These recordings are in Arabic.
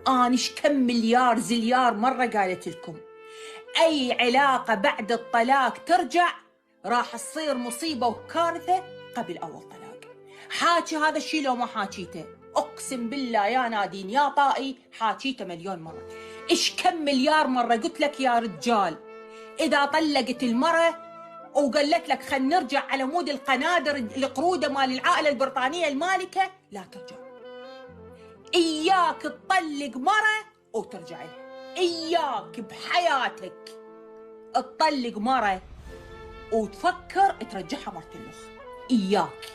أنا إيش كم مليار زليار مرة قالت لكم أي علاقة بعد الطلاق ترجع راح تصير مصيبة وكارثة قبل أول طلاق. حاكي هذا الشيء لو ما حاكيته أقسم بالله يا نادين يا طائي حاكيته مليون مرة. إيش كم مليار مرة قلت لك يا رجال إذا طلقت المرة وقالت لك خلينا نرجع على مود القنادر القرودة مال العائلة البريطانية المالكة، لا ترجع. إياك تطلق مرة وترجع لها، إياك بحياتك تطلق مرة وتفكر ترجعها مرة الأخ. إياك.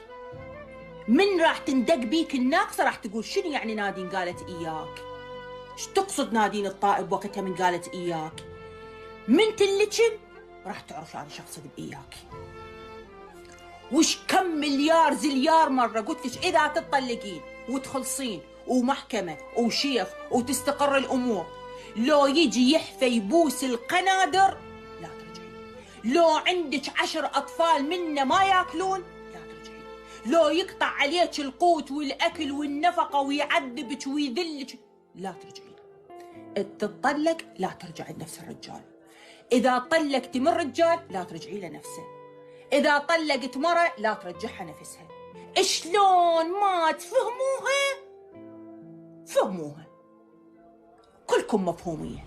من راح تندق بيك الناقصة راح تقول شنو يعني نادين قالت إياك؟ ايش تقصد نادين الطائب وقتها من قالت إياك؟ من تلتشن راح تعرف يعني شخص بإياك. وش كم مليار زليار مرة قلت لك إذا تطلقين وتخلصين ومحكمة وشيخ وتستقر الأمور، لو يجي يحفى يبوس القنادر لا ترجعين. لو عندك 10 أطفال منه ما ياكلون لا ترجعين. لو يقطع عليك القوت والأكل والنفقة ويعذبك ويذلك لا ترجعين. تطلق لا ترجع لنفس الرجال. إذا طلقت من رجال لا ترجعي لنفسه. إذا طلقت مرة لا ترجعها نفسها. شلون ما تفهموها؟ فهموها كلكم مفهومية.